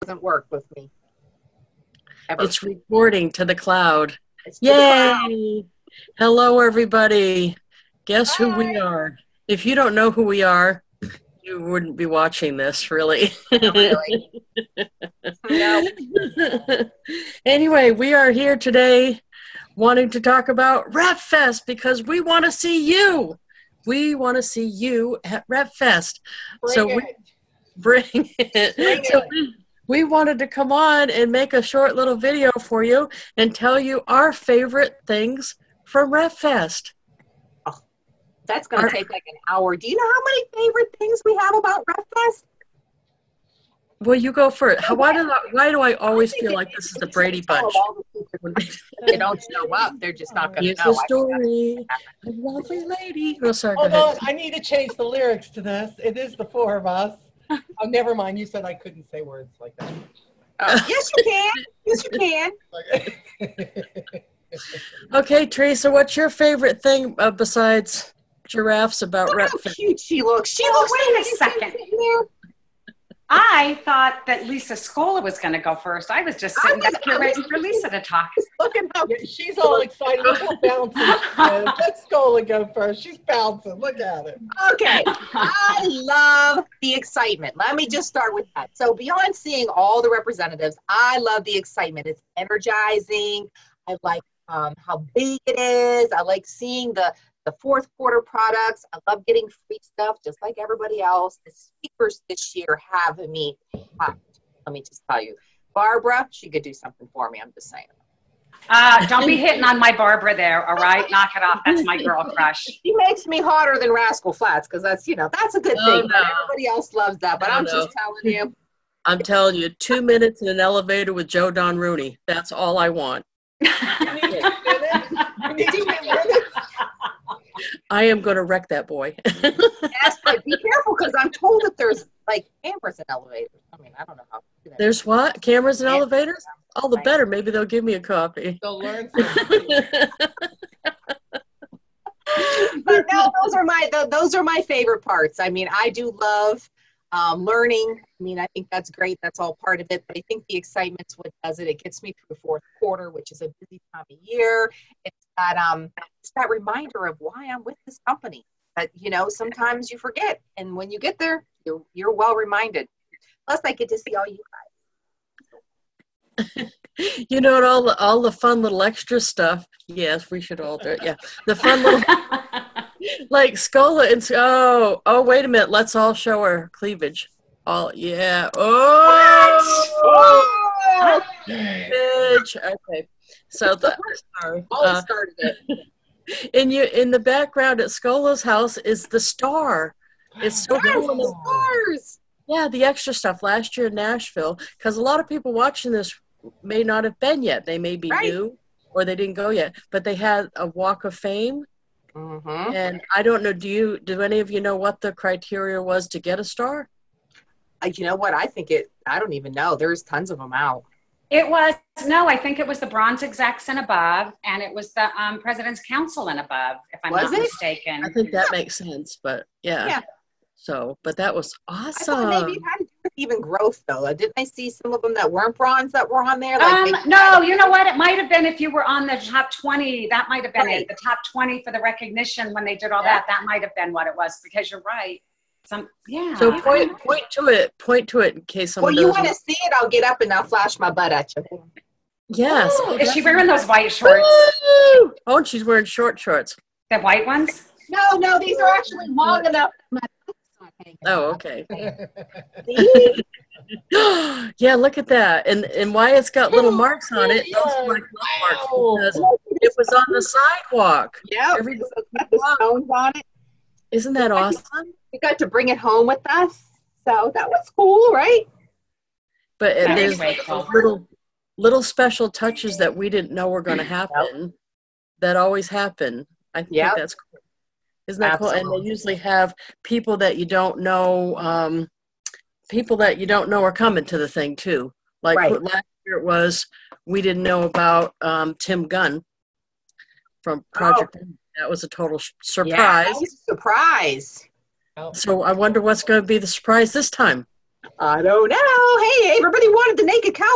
doesn't work with me. Ever. It's recording to the cloud. Yay! The cloud. Hello, everybody. Guess who we are? If you don't know who we are, you wouldn't be watching this, really. Not really. No. Anyway, we are here today wanting to talk about RepFest because we want to see you. We want to see you at RepFest. Bring it. We wanted to come on and make a short little video for you and tell you our favorite things from RepFest. Oh, that's going to take like an hour. Do you know how many favorite things we have about RepFest? Well, you go first. Why do I always feel like this is the Brady Bunch? They don't show up. They're just not going to know. Here's the story of a lovely lady. Oh, sorry, Hold on. I need to change the lyrics to this. It is the four of us. Oh, never mind. You said I couldn't say words like that. Yes, you can. Yes, you can. Okay, Theresa, what's your favorite thing besides giraffes about RepFest? Look how cute she looks. She Oh, looks wait a second. I thought that Lisa Scola was going to go first. I was just sitting back here waiting for Lisa to talk. Looking up. Yeah, she's all excited. Look how bouncing. Let Scola go first. She's bouncing. Look at it. Okay. I love the excitement. Let me just start with that. So beyond seeing all the representatives, I love the excitement. It's energizing. I like how big it is. I like seeing the fourth quarter products. I love getting free stuff just like everybody else. The speakers this year have me hot. Let me just tell you. Barbara, she could do something for me. I'm just saying. Don't be hitting on my Barbara there, all right? Knock it off. That's my girl crush. She makes me hotter than Rascal Flatts because that's, that's a good thing. No. Everybody else loves that, but I'm just telling you. I'm telling you, 2 minutes in an elevator with Joe Don Rooney. That's all I want. I am going to wreck that boy. Yes, but be careful because I'm told that there's like cameras in elevators. I mean, I don't know how to do that. There's what? Cameras in elevators? All the better. Maybe they'll give me a copy. They'll learn something. But no, those are my favorite parts. I mean, I do love learning. I mean, I think that's great. That's all part of it. But I think the excitement's what does it. It gets me through fourth quarter, which is a busy time of year. It's that reminder of why I'm with this company. But sometimes you forget, and when you get there, you're well reminded. Plus, I get to see all you guys. And all the fun little extra stuff. Yes, we should all do it. Yeah, the fun little like Scola and oh wait a minute. Let's all show our cleavage. Oh yeah. Oh, bitch. Okay. So sorry. Started it. In the background at Scola's house is the star. It's so cool. The stars. Yeah, the extra stuff last year in Nashville, because a lot of people watching this may not have been yet. They may be new or they didn't go yet, but they had a walk of fame. Mm-hmm. And I don't know, do any of you know what the criteria was to get a star? You know what? I don't even know. There's tons of them out. I think it was the bronze execs and above, and it was the President's Council and above, if I'm not mistaken. I think that makes sense, but yeah. So, but that was awesome. I thought maybe it had to do with even growth, though. Didn't I see some of them that weren't bronze that were on there? No, you know what? It might have been if you were on the top 20. That might have been it. The top 20 for the recognition when they did all that. That might have been what it was, because you're right. So point to it in case someone. Well, you want to see it? I'll get up and I'll flash my butt at you. Yes. Ooh, is she wearing those white shorts? Woo! Oh, and she's wearing short shorts. The white ones? No, these are actually long enough. Oh, okay. Yeah, look at that. And why it's got little marks on it. Those are like marks because it was on the sidewalk. Yeah, it's got the stones on it. Isn't that awesome? We got to bring it home with us, so that was cool, right? But there's little special touches that we didn't know were going to happen that always happen. I think that's cool. Isn't that cool? And they usually have people that you don't know are coming to the thing too. Like last year it was, we didn't know about Tim Gunn from Project. That was a total surprise. Yeah, that was a surprise. So I wonder what's going to be the surprise this time. I don't know. Hey, everybody wanted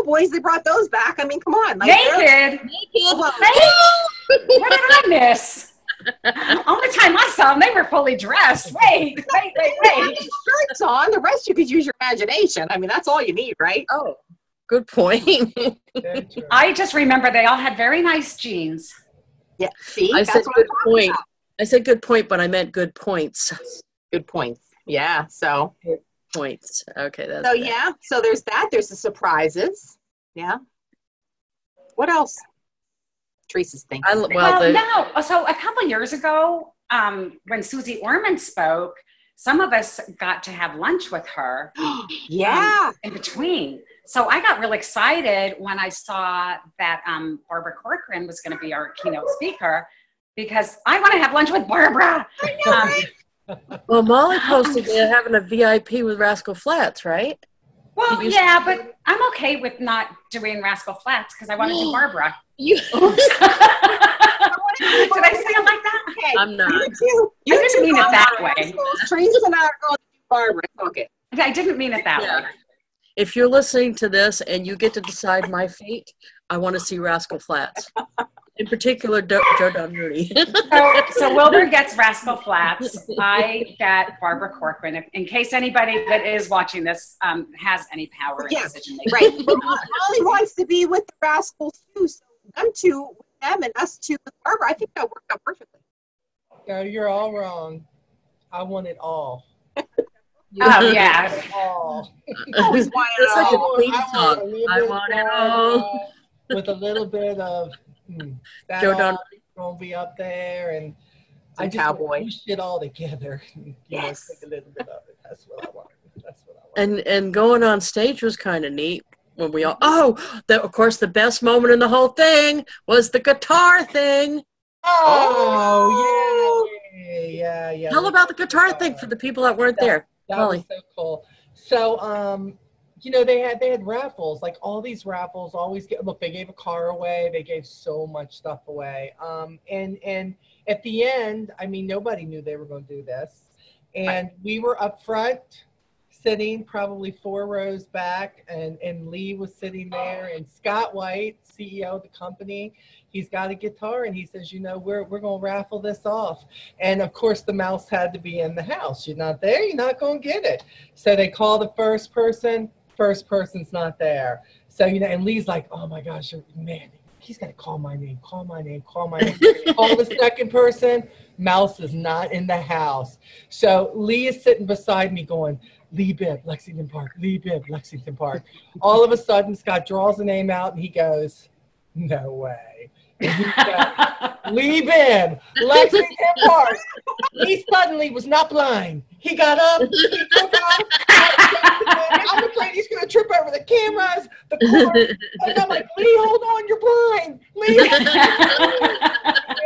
boys, they brought those back. I mean, come on. Like, Naked. well, What did I miss? Only time I saw them, they were fully dressed. Wait. shirts on. The rest you could use your imagination. I mean, that's all you need, right? Oh, good point. Very true. I just remember they all had very nice jeans. Yeah. See, I that's said what good I'm talking point. about. I said good point, but I meant good points. Good points. Yeah. So Points. Okay, that's So that. yeah, so there's that. There's the surprises. Yeah. What else? Teresa's thinking. So a couple years ago, when Susie Orman spoke, some of us got to have lunch with her. Yeah. In between. So I got really excited when I saw that Barbara Corcoran was going to be our keynote speaker, because I want to have lunch with Barbara. I know, right? Well, Molly posted they're having a VIP with Rascal Flatts, right? Well, yeah, but I'm okay with not doing Rascal Flatts because I want to do Barbara. You, Did I say it like that? Okay. I'm not. You didn't mean it that way. Teresa and I are going to do Barbara. Okay. I didn't mean it that Yeah. way. If you're listening to this and you get to decide my fate, I want to see Rascal Flatts. In particular, Joe Donrudy. So Wilbur gets Rascal Flatts. I get Barbara Corcoran. In case anybody that is watching this has any power in decision making. Right. But Molly wants to be with the Rascals too. So them two with them and us two with Barbara. I think that worked out perfectly. No, you're all wrong. I want it all. Oh, yeah. All. Always want it It's like all. a Queen song. I want it all. With a little bit of that Joe all Donrudy. gonna be up there, and Some I just cowboy. want to push it all together. Yes. Take a little bit of it. That's what I want. That's what I want. And going on stage was kind of neat when we all, of course, the best moment in the whole thing was the guitar thing. Oh, yeah. Tell about the guitar thing for the people that weren't there. That Molly. was so cool. So, they had raffles, like all these raffles always they gave a car away. They gave so much stuff away. And at the end, I mean, nobody knew they were going to do this. And we were up front sitting probably 4 rows back, and Lee was sitting there, and Scott White, CEO of the company, he's got a guitar, and he says, we're going to raffle this off. And of course the mouse had to be in the house. You're not there, you're not going to get it. So they call the first person's not there. So, and Lee's like, oh my gosh, man, he's got to call my name. Call the second person, mouse is not in the house. So Lee is sitting beside me going, Lee Bibb, Lexington Park, Lee Bibb, Lexington Park. All of a sudden, Scott draws the name out and he goes, no way. And he goes, Lee Bibb, Lexington Park. He suddenly was not blind. He got up, he took off. I'm afraid he's going to trip over the cameras, the cord. And I'm like, Lee, hold on, you're blind. Lee.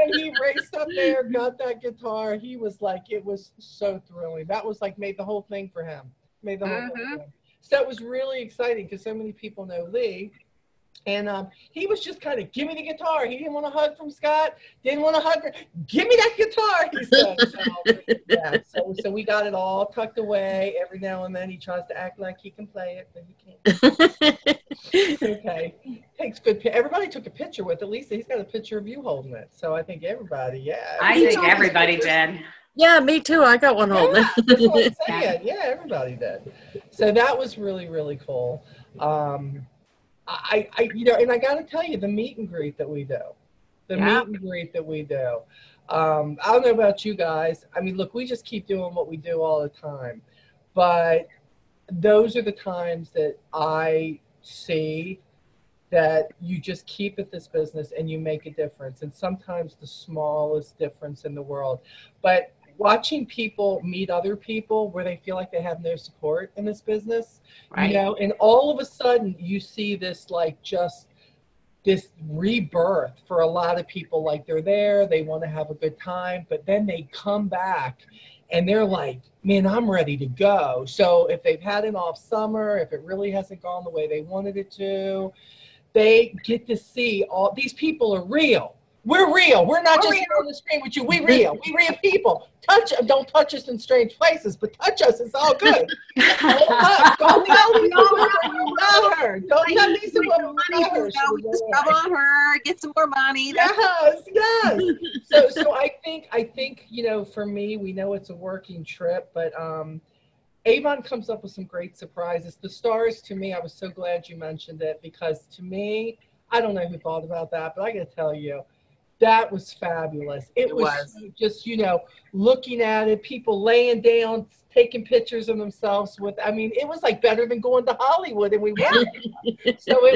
And he raced up there, got that guitar. He was like, it was so thrilling. That was like made the whole thing for him. Made the whole thing for him. So it was really exciting because so many people know Lee. And he was just kind of, give me the guitar. He didn't want a hug from Scott. Didn't want a hug. Give me that guitar, he said. So we got it all tucked away. Every now and then he tries to act like he can play it, but he can't. Okay. Takes good. Everybody took a picture with it. Lisa, he's got a picture of you holding it. So I think everybody, I think everybody did. Yeah, me too. I got one holding. That's what I'm saying. Yeah, everybody did. So that was really, really cool. I and I got to tell you, the meet and greet that we do, I don't know about you guys. I mean, look, we just keep doing what we do all the time, but those are the times that I see that you just keep at this business and you make a difference. And sometimes the smallest difference in the world, but watching people meet other people where they feel like they have no support in this business, right. And all of a sudden you see this, like, just this rebirth for a lot of people. Like, they're there, they want to have a good time, but then they come back and they're like, man, I'm ready to go. So if they've had an off summer, if it really hasn't gone the way they wanted it to, they get to see all these people are real. We're real. We're not just on the screen with you. We real. We real people. Don't touch us in strange places, but touch us. It's all good. Don't tell Lisa Wilber you know her. Don't tell Lisa Wilber you know her. We just rub on her, get some more money. Yes. So I think for me, we know it's a working trip, but Avon comes up with some great surprises. The stars, to me, I was so glad you mentioned it, because to me, I don't know who thought about that, but I got to tell you, that was fabulous. It was just, looking at it, people laying down, taking pictures of themselves it was like better than going to Hollywood, and we were. So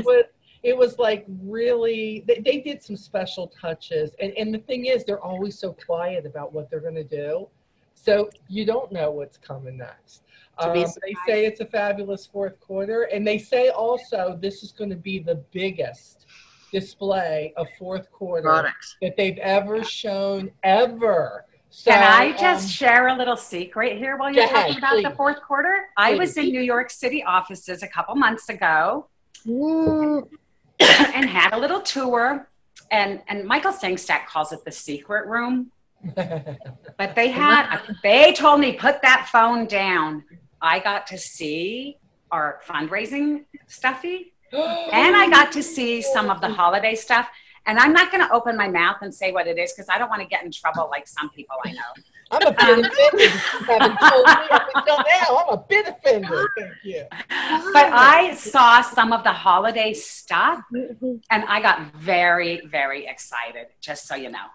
it was like really, they did some special touches. And the thing is, they're always so quiet about what they're going to do. So you don't know what's coming next. They say it's a fabulous fourth quarter, and they say also this is going to be the biggest display of fourth quarter products that they've ever shown ever. So, can I just share a little secret here while you're talking about the fourth quarter? I was in New York City offices a couple months ago and had a little tour, and Michael Sangstack calls it the secret room. But they told me, put that phone down. I got to see our fundraising stuffy, and I got to see some of the holiday stuff. And I'm not going to open my mouth and say what it is, because I don't want to get in trouble like some people I know. I'm a bit offended. You haven't told me up until now. I'm a bit offended. Thank you. But I saw some of the holiday stuff, and I got very, very excited, just so you know.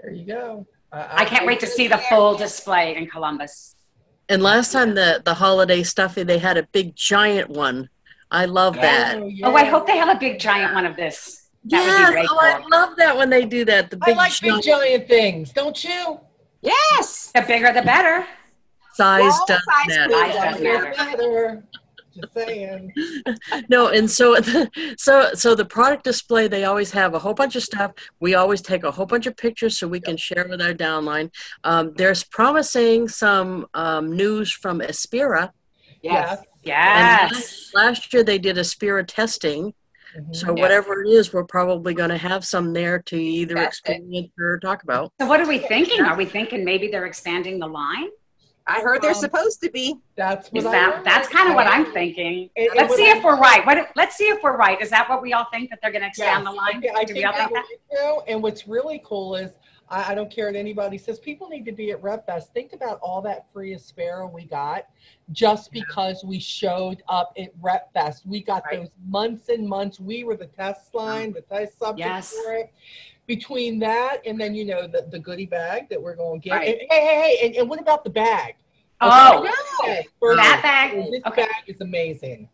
There you go. I can't wait to see the full display in Columbus. And last time the holiday stuffy, they had a big giant one. I love that. Oh, I hope they have a big giant one of this. That would be great. I love that when they do that. I like big giant things, don't you? Yes. The bigger, the better. Size doesn't matter. Size doesn't matter. Just saying. No, and so the product display, they always have a whole bunch of stuff. We always take a whole bunch of pictures so we can share with our downline. There's promising some news from Aspira. Yes. Yes. Last year they did Aspira testing. So whatever it is, we're probably going to have some there to either experience or talk about. So what are we thinking? Are we thinking maybe they're expanding the line? I heard they're supposed to be. That's what that's kind of what I'm thinking. Let's see if we're right. Let's see if we're right. Is that what we all think, that they're going to expand the line? I think that? And what's really cool is, I don't care what anybody says, people need to be at RepFest. Think about all that free Aspira we got just because we showed up at RepFest. We got those months and months. We were the test line, the test subject for it. Between that and then, the goodie bag that we're going to get. Hey, and what about the bag? Oh, that bag. This bag is amazing.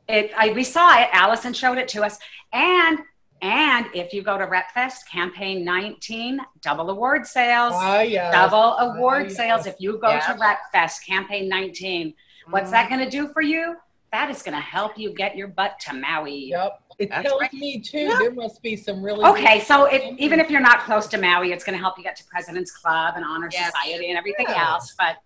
We saw it. Allison showed it to us. And if you go to RepFest, campaign 19, double award sales. Double award sales. If you go to RepFest, campaign 19, what's that going to do for you? That is going to help you get your butt to Maui. Yep. It tells me, too, there must be some really... Okay, so even if you're not close to Maui, it's going to help you get to President's Club and Honor Society and everything else. But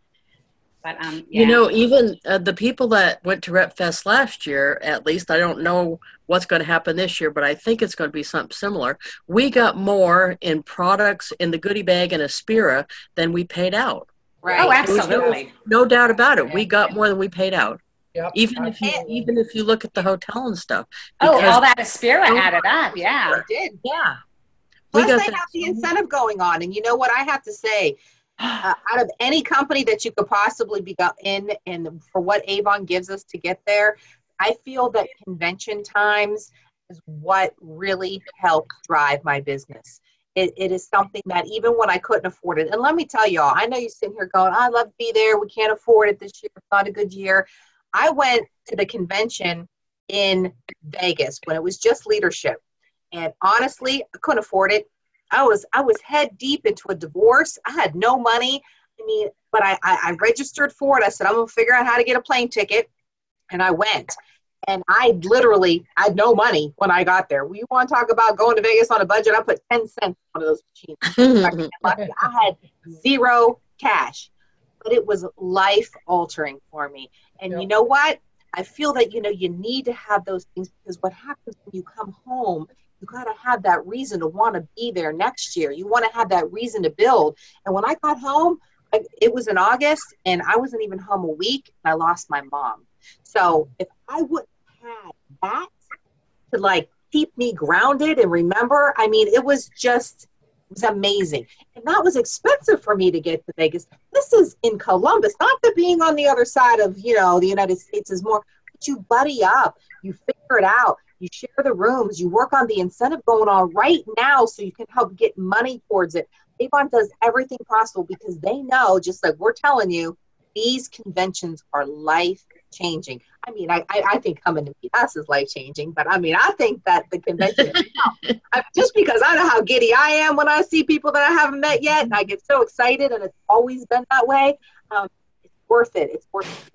even the people that went to RepFest last year, at least, I don't know what's going to happen this year, but I think it's going to be something similar. We got more in products in the goodie bag and Aspira than we paid out. Right. Oh, absolutely. No doubt about it. We got more than we paid out. Yep. Even if you look at the hotel and stuff. Oh, all that Aspira added up. Yeah. It did. Yeah. Plus, they have the incentive going on. And you know what I have to say? Out of any company that you could possibly be in, and for what Avon gives us to get there, I feel that convention times is what really helped drive my business. It is something that even when I couldn't afford it, and let me tell y'all, I know you're sitting here going, I'd love to be there. We can't afford it this year. It's not a good year. I went to the convention in Vegas when it was just leadership. And honestly, I couldn't afford it. I was head deep into a divorce. I had no money. But I registered for it. I said, I'm going to figure out how to get a plane ticket. And I went. And I had no money when I got there. We want to talk about going to Vegas on a budget. I put 10 cents on one of those machines. I had zero cash. But it was life altering for me. And you know what? I feel that, you need to have those things, because what happens when you come home got to have that reason to want to be there next year. You want to have that reason to build. And when I got home, it was in August, and I wasn't even home a week, and I lost my mom. So if I wouldn't have had that to like keep me grounded and remember, I mean, it was amazing. And that was expensive for me to get to Vegas. This is in Columbus, not that being on the other side of, the United States is more, but you buddy up, you figure it out, you share the rooms, you work on the incentive going on right now so you can help get money towards it. Avon does everything possible because they know, just like we're telling you, these conventions are life-changing. I mean, I think coming to meet us is life-changing, but I mean, I think that the convention, just because I know how giddy I am when I see people that I haven't met yet, and I get so excited, and it's always been that way, it's worth it. It's worth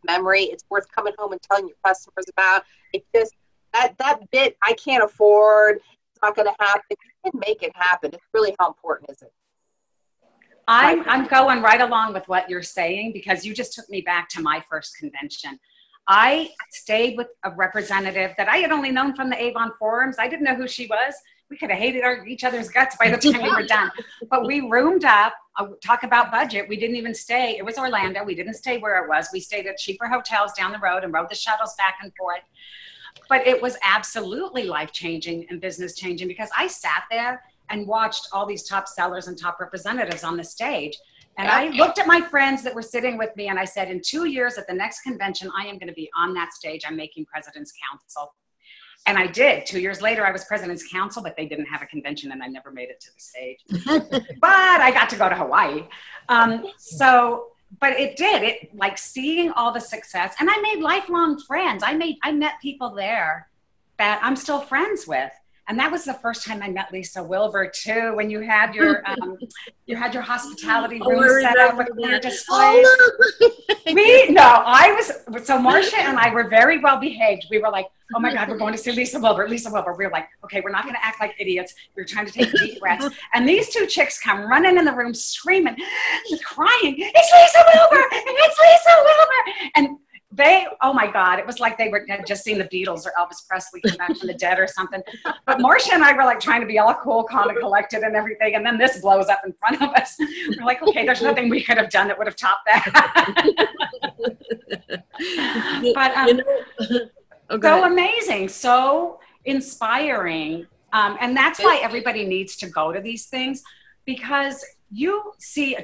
memory. It's worth coming home and telling your customers about. It just, that bit I can't afford. It's not going to happen. You can make it happen. It's really how important is it? I'm going right along with what you're saying because you just took me back to my first convention. I stayed with a representative that I had only known from the Avon forums. I didn't know who she was. We could have hated each other's guts by the time we were done. But we roomed up, talk about budget. We didn't even stay. It was Orlando. We didn't stay where it was. We stayed at cheaper hotels down the road and rode the shuttles back and forth. But it was absolutely life-changing and business-changing because I sat there and watched all these top sellers and top representatives on the stage. And I looked at my friends that were sitting with me and I said, in 2 years at the next convention, I am going to be on that stage. I'm making President's Council. And I did. 2 years later, I was President's Council, but they didn't have a convention and I never made it to the stage. But I got to go to Hawaii. But it did. It like seeing all the success. And I made lifelong friends. I met people there that I'm still friends with. And that was the first time I met Lisa Wilber too, when you had your hospitality room set up with your displays. So Marcia and I were very well behaved. We were like, oh my God, we're going to see Lisa Wilber. We were like, okay, we're not going to act like idiots. We're trying to take deep breaths. And these two chicks come running in the room screaming, crying, it's Lisa Wilber, and it's Lisa Wilber. And they, oh my God, it was like they had just seen the Beatles or Elvis Presley come back from the dead or something. But Marcia and I were like trying to be all cool, calm, and collected and everything. And then this blows up in front of us. We're like, okay, there's nothing we could have done that would have topped that. But so amazing, so inspiring. And that's why everybody needs to go to these things, because you see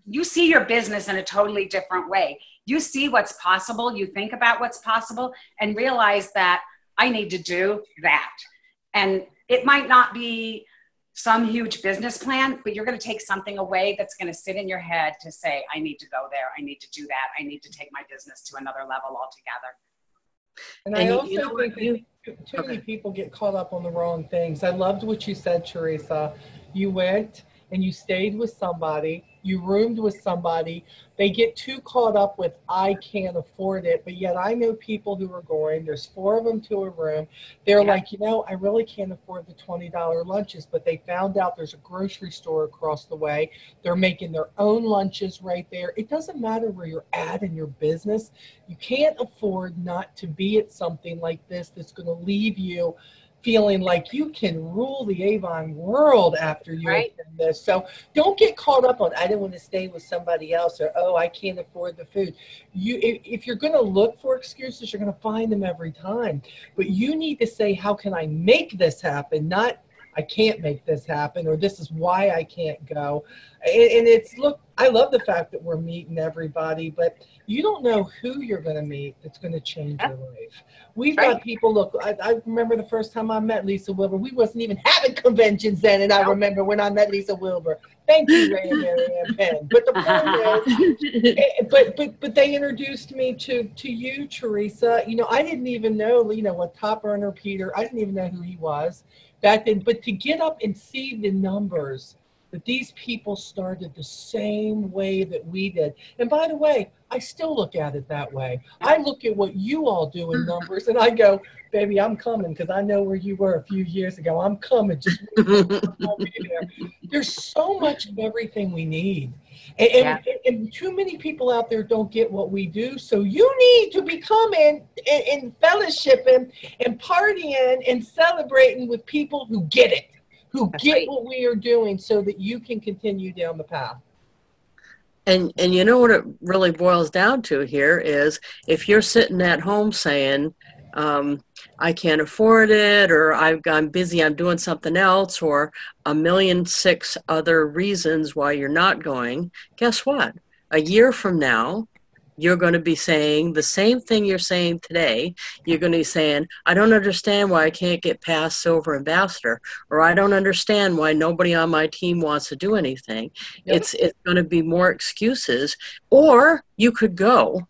your business in a totally different way. You see what's possible, you think about what's possible and realize that I need to do that. And it might not be some huge business plan, but you're going to take something away that's going to sit in your head to say, I need to go there. I need to do that. I need to take my business to another level altogether. And I also think too many people get caught up on the wrong things. I loved what you said, Theresa. You went and you stayed with somebody, you roomed with somebody, they get too caught up with, I can't afford it, but yet I know people who are going, there's 4 of them to a room, they're like, I really can't afford the $20 lunches, but they found out there's a grocery store across the way, they're making their own lunches right there. It doesn't matter where you're at in your business, you can't afford not to be at something like this that's going to leave you feeling like you can rule the Avon world after you attend this. So don't get caught up on, I didn't want to stay with somebody else, or, oh, I can't afford the food. If you're going to look for excuses, you're going to find them every time. But you need to say, how can I make this happen? Not, I can't make this happen, or this is why I can't go. And it's, look, I love the fact that we're meeting everybody, but you don't know who you're going to meet that's going to change your life. We've got people, look, I remember the first time I met Lisa Wilber, we wasn't even having conventions then, and I remember when I met Lisa Wilber. Thank you, Ray and Mary Ann Penn. But the point is, but they introduced me to you, Theresa. I didn't even know, what Top Earner Peter, I didn't even know who he was back then. But to get up and see the numbers that these people started the same way that we did. And by the way, I still look at it that way. I look at what you all do in numbers and I go, baby, I'm coming, because I know where you were a few years ago. I'm coming. Just I'll be there. There's so much of everything we need. And too many people out there don't get what we do. So you need to be coming and fellowshipping and partying and celebrating with people who get it, who get what we are doing, so that you can continue down the path. And you know what it really boils down to here is, if you're sitting at home saying, I can't afford it, or I'm busy, I'm doing something else, or 1,000,006 other reasons why you're not going, guess what? A year from now, you're going to be saying the same thing you're saying today. You're going to be saying, I don't understand why I can't get past silver ambassador, or I don't understand why nobody on my team wants to do anything. Yep. It's going to be more excuses. Or you could go,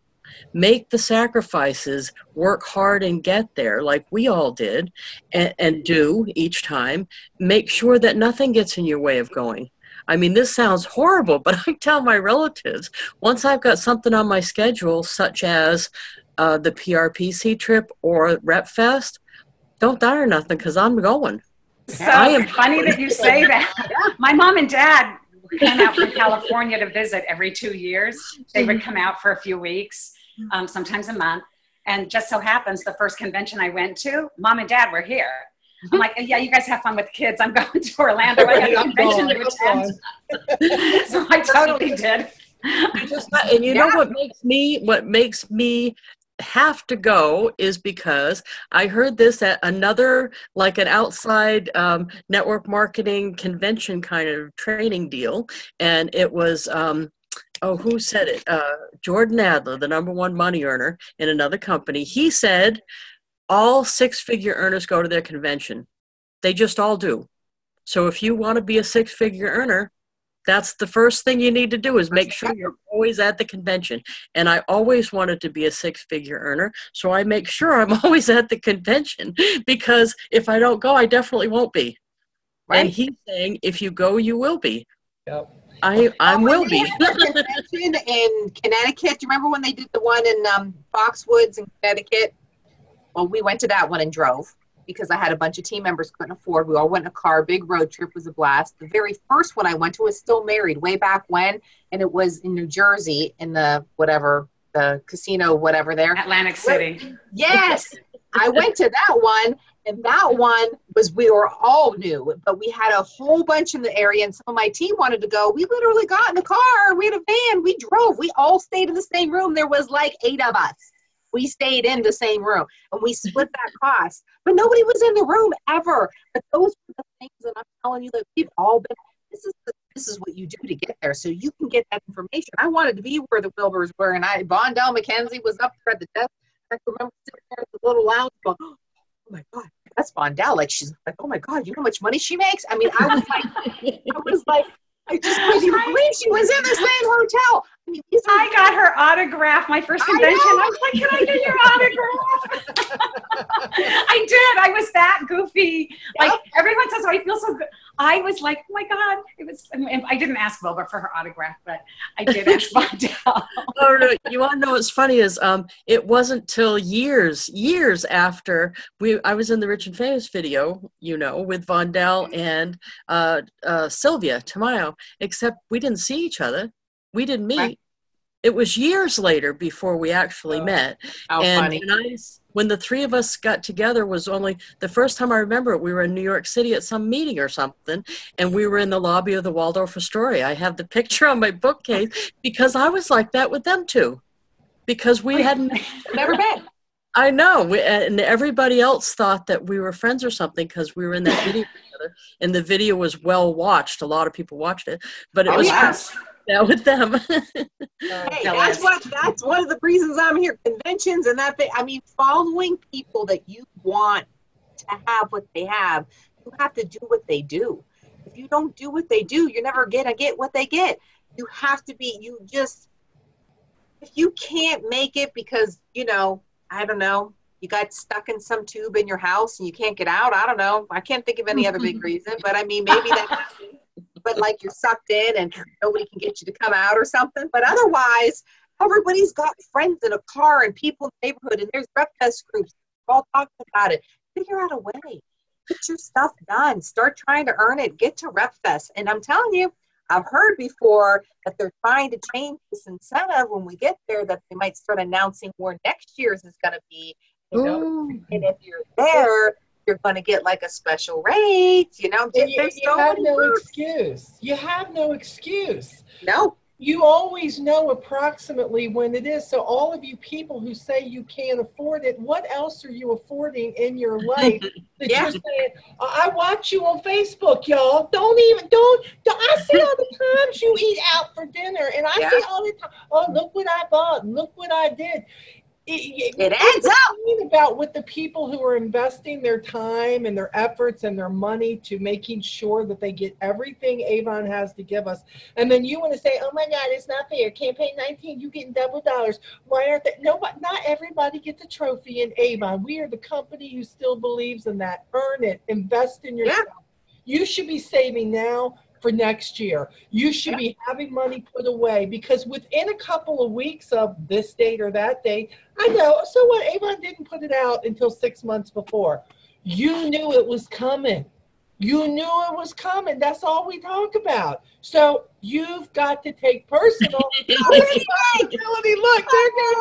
make the sacrifices, work hard and get there like we all did, and do each time. Make sure that nothing gets in your way of going. I mean, this sounds horrible, but I tell my relatives, once I've got something on my schedule, such as the PRPC trip or RepFest, don't die or nothing, because I'm going. So funny that you say that. My mom and dad came out from California to visit every 2 years. They would come out for a few weeks, sometimes a month. And just so happens, the first convention I went to, Mom and Dad were here. I'm like, yeah, you guys have fun with the kids. I'm going to Orlando. I got a convention to attend. So I totally did. And you know what makes me have to go is because I heard this at another, like an outside network marketing convention kind of training deal. And it was, who said it? Jordan Adler, the #1 money earner in another company. He said, all 6-figure earners go to their convention. They just all do. So if you want to be a 6-figure earner, that's the first thing you need to do, is make sure you're always at the convention. And I always wanted to be a 6-figure earner, so I make sure I'm always at the convention, because if I don't go, I definitely won't be. Right. And he's saying, if you go, you will be. Yep. I will be. Convention in Connecticut. Do you remember when they did the one in Foxwoods in Connecticut? Well, we went to that one and drove, because I had a bunch of team members couldn't afford. We all went in a car. Big road trip, was a blast. The very first one I went to was Still Married, way back when, and it was in New Jersey, in the casino, whatever there. Atlantic City. Yes. I went to that one, and that one was, we were all new, but we had a whole bunch in the area, and some of my team wanted to go. We literally got in the car. We had a van. We drove. We all stayed in the same room. There was like 8 of us. We stayed in the same room, and we split that cost. But nobody was in the room ever. But those were the things that I'm telling you that we've all been. This is what you do to get there, so you can get that information. I wanted to be where the Wilbers were, and Vondell McKenzie was up there at the desk. I remember sitting there at the little lounge going, "Oh my God, that's Vondell!" Like, she's like, "Oh my God, you know how much money she makes?" I mean, I was like. I just couldn't even believe she was in the same hotel. I got her autograph my first convention. I was like, can I get your autograph? I did. I was that goofy. Yep. Like, everyone says, oh, I feel so good. I was like, oh my God. I didn't ask Wilbur for her autograph, but I did ask Vondell. Oh, no. You want to know what's funny is it wasn't till years after I was in the Rich and Famous video, with Vondell and Sylvia Tamayo, except we didn't see each other. We didn't meet. Right. It was years later before we actually met. How funny. When the 3 of us got together was only the first time I remember it. We were in New York City at some meeting or something, and we were in the lobby of the Waldorf Astoria. I have the picture on my bookcase because I was like that with them too, because we hadn't never met. I know, and everybody else thought that we were friends or something because we were in that video together, and the video was well watched. A lot of people watched it, but it was with them. Hey, that's one of the reasons I'm here. Conventions and that thing. I mean, following people that you want to have what they have, you have to do what they do. If you don't do what they do, you're never gonna get what they get. You have to be. If you can't make it because I don't know, you got stuck in some tube in your house and you can't get out. I don't know. I can't think of any other big reason, but I mean, maybe that happens. But like, you're sucked in and nobody can get you to come out or something. But otherwise, everybody's got friends in a car and people in the neighborhood, and there's RepFest groups. We're all talking about it. Figure out a way. Get your stuff done. Start trying to earn it. Get to RepFest. And I'm telling you, I've heard before that they're trying to change this incentive when we get there, that they might start announcing where next year's is going to be, you know, and if you're there, you're going to get like a special rate, you know. You have no excuse. You have no excuse. No. You always know approximately when it is. So all of you people who say you can't afford it, what else are you affording in your life that you're saying, I watch you on Facebook, y'all. Don't I see all the times you eat out for dinner, and I see all the time, oh, look what I bought, look what I did. It adds up. About with the people who are investing their time and their efforts and their money to making sure that they get everything Avon has to give us. And then you want to say, oh my God, it's not fair. Campaign 19, you getting double dollars. Why aren't they? No, not everybody gets a trophy in Avon. We are the company who still believes in that. Earn it. Invest in yourself. You should be saving now for next year. You should be having money put away, because within a couple of weeks of this date or that date, I know, so what, Avon didn't put it out until 6 months before. You knew it was coming. You knew it was coming. That's all we talk about. So you've got to take personal responsibility. Look, there goes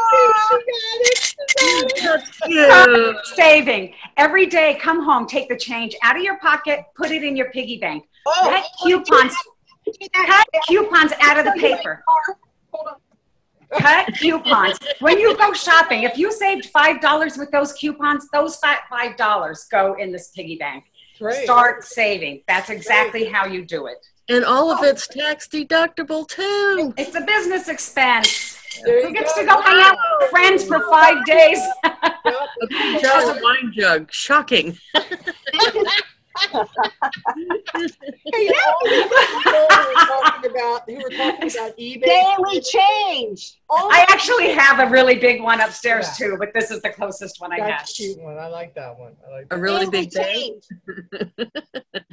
Steve. She got it. Saving. Every day, come home, take the change out of your pocket, put it in your piggy bank. Cut coupons out of the paper. Cut coupons. When you go shopping, if you saved $5 with those coupons, those $5 go in this piggy bank. Right. Start saving. That's exactly how you do it. And all of it's tax deductible too. It's a business expense. Who gets to go hang out with friends for 5 days? Just a wine jug. Shocking. Hey, who were talking about eBay. Daily change. I actually have a really big one upstairs too, but this is the closest one I have. That's a cute one. I like that one. A really big change.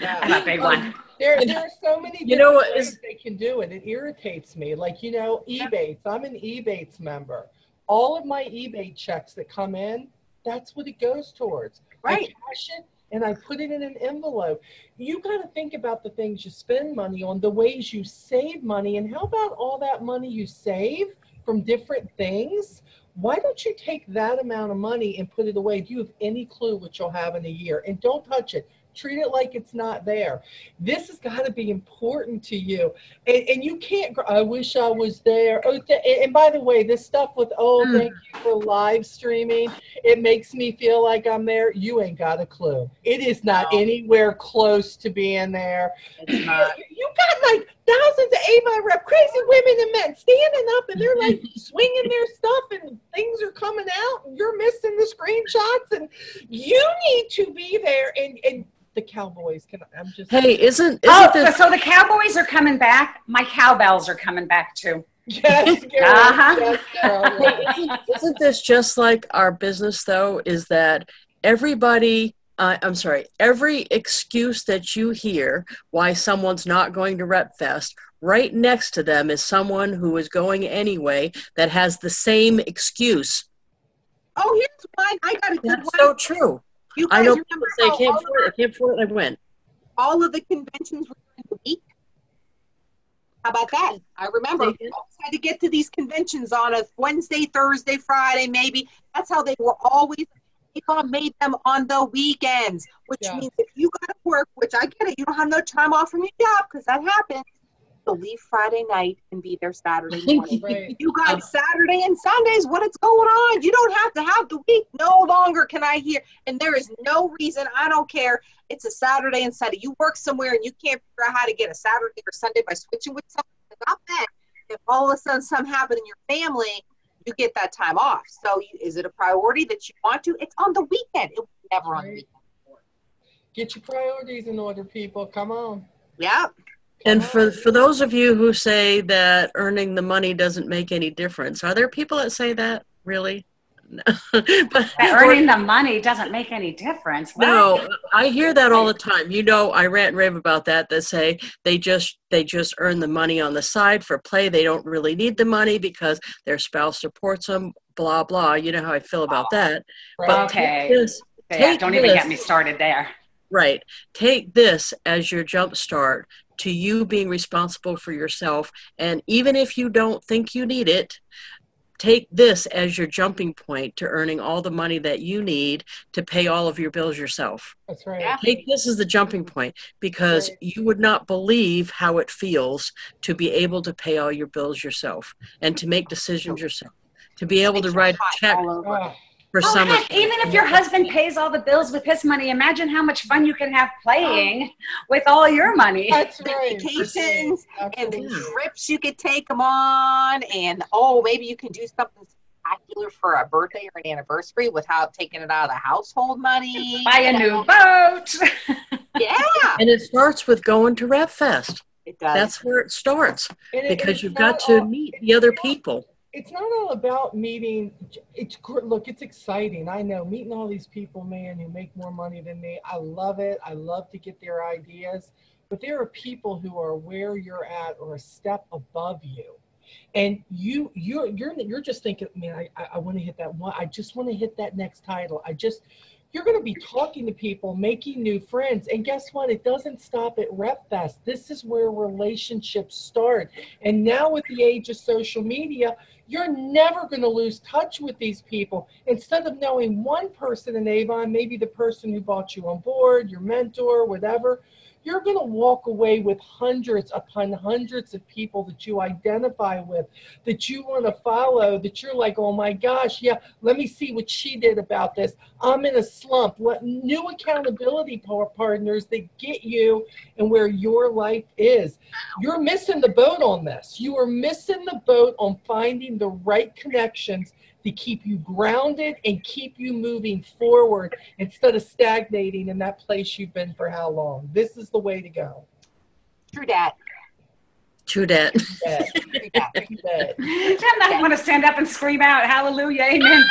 I'm a big one. There are so many different ways they can do it. It irritates me. Like, you know, Ebates. I'm an Ebates member. All of my eBay checks that come in, that's what it goes towards. Right. I cash it and I put it in an envelope. You got to think about the things you spend money on, the ways you save money, and how about all that money you save from different things? Why don't you take that amount of money and put it away? Do you have any clue what you'll have in a year? And don't touch it. Treat it like it's not there. This has got to be important to you. And you can't, I wish I was there. Oh, and by the way, this stuff with, thank you for live streaming, it makes me feel like I'm there. You ain't got a clue. It is not anywhere close to being there. You got like thousands of Avon Rep, crazy women and men standing up, and they're like swinging their stuff, and things are coming out, and you're missing the screenshots, and you need to be there. And the Cowboys isn't this... So the Cowboys are coming back. My cowbells are coming back too. Yes, Isn't this just like our business though? Is that everybody every excuse that you hear why someone's not going to RepFest, right next to them is someone who is going anyway that has the same excuse. Oh, here's one. I got a good one. That's so true. I know people say, I can't afford it, I went. All of the conventions were in the week. How about that? I remember I had to get to these conventions on a Wednesday, Thursday, Friday, maybe. That's how they were always. People made them on the weekends, which means if you got to work, which I get it, you don't have no time off from your job because that happens. So leave Friday night and be there Saturday morning. Right. You got Saturday and Sundays. What is going on? You don't have to have the week. No longer can I hear. And there is no reason. I don't care. It's a Saturday and Sunday. You work somewhere and you can't figure out how to get a Saturday or Sunday by switching with someone. Not that. If all of a sudden something happened in your family, you get that time off. So is it a priority that you want to? It's on the weekend. It was never on the weekend before. Get your priorities in order, people. Come on. Yeah. And for those of you who say that earning the money doesn't make any difference, are there people that say that, really? No. But earning the money doesn't make any difference. What? No, I hear that all the time. You know, I rant and rave about that. That say they just earn the money on the side for play. They don't really need the money because their spouse supports them, blah, blah. You know how I feel about that. Right. But okay. Don't even get me started there. Right. Take this as your jump start to you being responsible for yourself. And even if you don't think you need it, take this as your jumping point to earning all the money that you need to pay all of your bills yourself. That's right. Yeah. Take this as the jumping point, because you would not believe how it feels to be able to pay all your bills yourself and to make decisions yourself, to be able to write a check for summer. Heck, even if your husband pays all the bills with his money, imagine how much fun you can have playing with all your money. That's right. Vacations and the Absolutely. trips you could take them on, and maybe you can do something spectacular for a birthday or an anniversary without taking it out of the household money. Buy a new boat. Yeah, And it starts with going to RepFest. it does. That's where it starts, And because it's you've not got to all- meet the other people. It's not all about meeting. Look, it's exciting. I know, meeting all these people, man, who make more money than me. I love it. I love to get their ideas. But there are people who are where you're at or a step above you. And you're just thinking, man, I want to hit that one. I just want to hit that next title. You're going to be talking to people, making new friends. And guess what? It doesn't stop at RepFest. This is where relationships start. And now with the age of social media, you're never going to lose touch with these people. Instead of knowing one person in Avon, maybe the person who brought you on board, your mentor, whatever, you're going to walk away with hundreds upon hundreds of people that you identify with, that you want to follow, that you're like, oh my gosh, yeah, let me see what she did about this. I'm in a slump. New accountability partners that get you and where your life is. You're missing the boat on this. You are missing the boat on finding the right connections to keep you grounded and keep you moving forward instead of stagnating in that place you've been for how long. This is the way to go. True that. True that. I want to stand up and scream out, hallelujah, amen.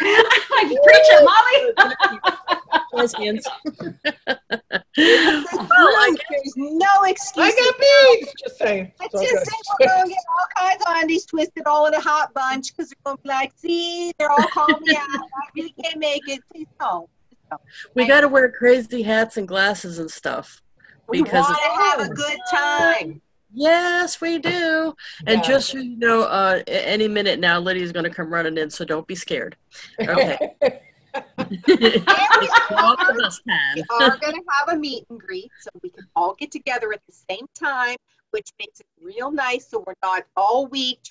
Like, preach it, Molly. His hands. There's no excuse. I got beads. Just saying. I just say we're going to get all kinds of undies twisted all in a hot bunch because they're going to be like, see, they're all calling me out. I really can't make it. Please don't. We got to wear crazy hats and glasses and stuff. We Because want to have a good time. Yes, we do. And Yeah. just so you know, any minute now, Lydia's going to come running in, so don't be scared. Okay. We are going to have a meet and greet, so we can all get together at the same time, which makes it real nice. So we're not all weekend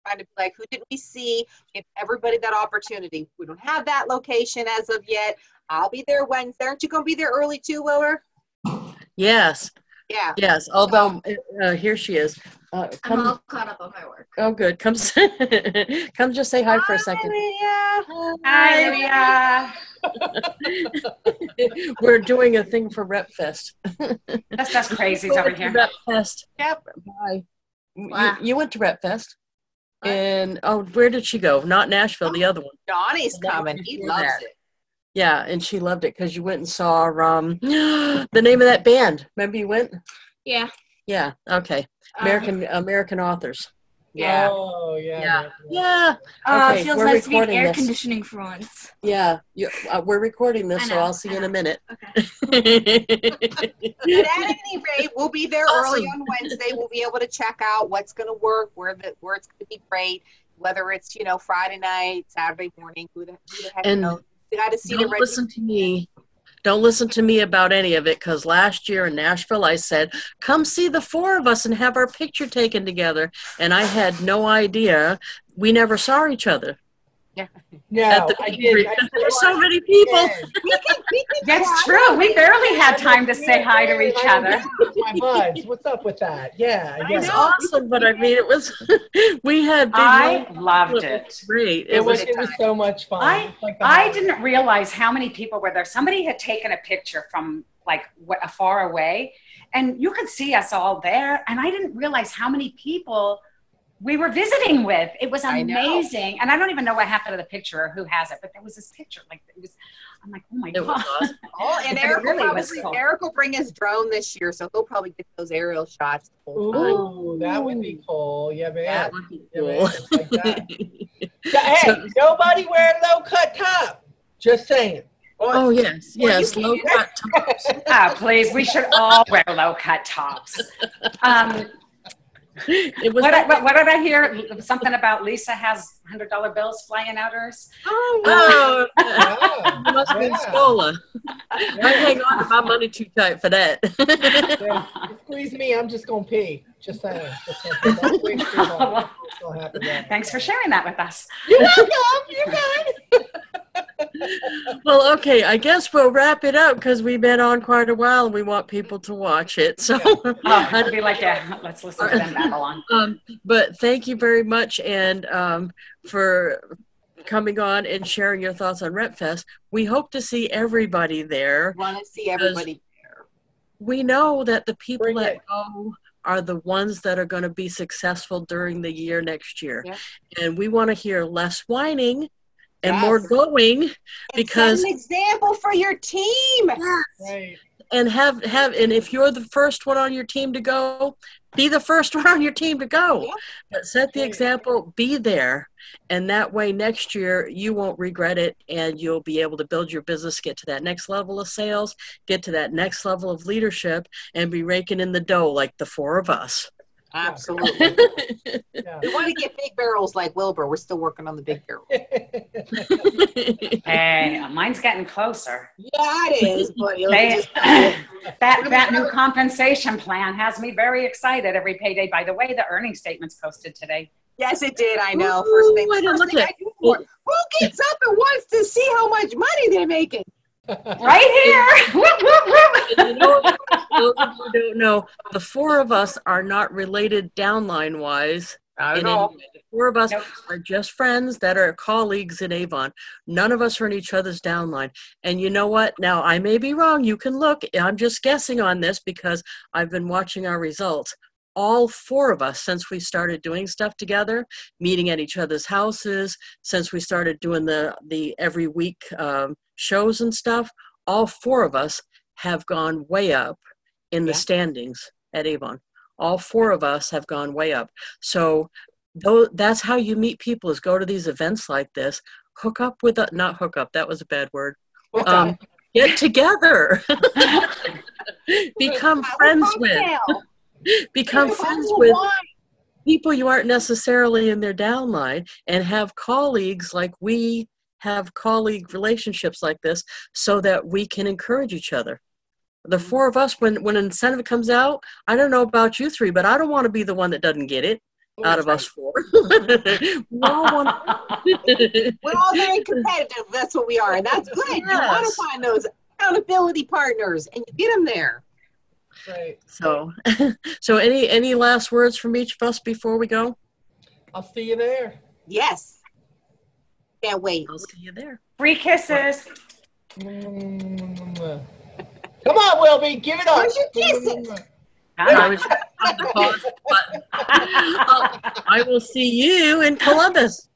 trying to be like, who did we see? Give everybody that opportunity. We don't have that location as of yet. I'll be there Wednesday. Aren't you going to be there early too, Wilbur? Yes. Yeah. Yes. Although, here she is. I'm Come. all caught up on my work. Oh, good. Come, come. Just say hi for a second. Hi, Lydia. We're doing a thing for RepFest. That's crazies over here. RepFest. Yep. Bye. You went to RepFest. And where did she go? Not Nashville, the other one. Donnie's coming. He loves it. Yeah, and she loved it because you went and saw the name of that band. Remember you went? Yeah. Yeah. Okay. American authors. Yeah. Oh, yeah. Yeah. Yeah. Okay, feels we're nice to be in recording air this. conditioning for once. Yeah. We're recording this, I so know, I'll see you in a minute. Okay. But at any rate, we'll be there early Awesome. on Wednesday. We'll be able to check out what's going to work, where it's going to be great, whether it's, Friday night, Saturday morning, who the heck And knows. We got to see the Don't listen to me. Don't listen to me about any of it, because last year in Nashville, I said, come see the four of us and have our picture taken together. And I had no idea. We never saw each other. No, At the I meet and did. greet. There were so many people. That's true. We barely had time to say hi to each other. My buds. What's up with that? Yeah. It was Yeah. awesome, but I mean, it was, we had big I moments. loved It it. was great. It was so much fun. I didn't realize how many people were there. Somebody had taken a picture from like far away, and you could see us all there. And I didn't realize how many people we were visiting with. It was amazing. And I don't even know what happened to the picture or who has it, but there was this picture. Like it was, I'm like, oh my It God. was awesome. And It Eric, really was cool. Eric will bring his drone this year, so he'll probably get those aerial shots. Ooh, that would be cool. Yeah, man. That would be Yeah, cool. man. Like that. Hey, nobody wear a low cut top. Just saying. Oh, yes, Well, yes, you low cut tops. Ah, please, we should all wear low-cut tops. It was What did I hear? Something about Lisa has $100 bills flying out hers? Oh, Yeah, you must be yeah. Scola. I hang on to my money too tight for that. Yeah. You squeeze me, I'm just gonna pee. Just saying. Just gonna pee. Don't waste your time. Just gonna happen there. Thanks for sharing that with us. You're welcome. You're good. Well, okay, I guess we'll wrap it up because we've been on quite a while and we want people to watch it. So, I'd be like, yeah, let's listen to them babble on. But thank you very much and for coming on and sharing your thoughts on RepFest. We hope to see everybody there. Want to see everybody there. We know that the people Bring that it. go are the ones that are going to be successful during the year next year. Yeah. And we want to hear less whining and Yes. more going And because set an example for your team. Right. and have and if you're the first one on your team to go, be the first one on your team to go. Yeah. But set the Right. example, be there, and that way next year you won't regret it and you'll be able to build your business, get to that next level of sales, get to that next level of leadership, and be raking in the dough like the four of us. Absolutely. Yeah. We want to get big barrels like Wilbur. We're still working on the big barrel. Hey, mine's getting closer. Yeah, it is, but it'll They- just that new compensation plan has me very excited every payday. By the way, the earnings statement's posted today. yes, it did. I know. Ooh, First thing, I didn't first look thing at I do for who gets up and wants to see how much money they're making? Right here. Whoop, whoop, whoop. And you know, those of you who don't know, the four of us are not related downline wise. I in don't any know. way. The four of us Nope. are just friends that are colleagues in Avon. None of us are in each other's downline. And you know what? Now, I may be wrong. You can look. I'm just guessing on this because I've been watching our results. All four of us, since we started doing stuff together, meeting at each other's houses, since we started doing the every week shows and stuff, all four of us have gone way up in the Yeah. standings at Avon. All four of us have gone way up. So that's how you meet people, is go to these events like this, hook up with, not hook up, that was a bad word. Get together, become friends with, become friends with people you aren't necessarily in their downline, and have colleagues like we have colleague relationships like this so that we can encourage each other. The four of us, when an incentive comes out, I don't know about you three, but I don't want to be the one that doesn't get it out of us four. We all want We're all very competitive. That's what we are. And that's good. You want to Yes. find those accountability partners and you get them there. Right. So, so any last words from each of us before we go? I'll see you there. Yes. Can't wait. I'll see you there. Free kisses. Come on, Wilby, give it up. Where's your kisses? I was on the pause button. I will see you in Columbus.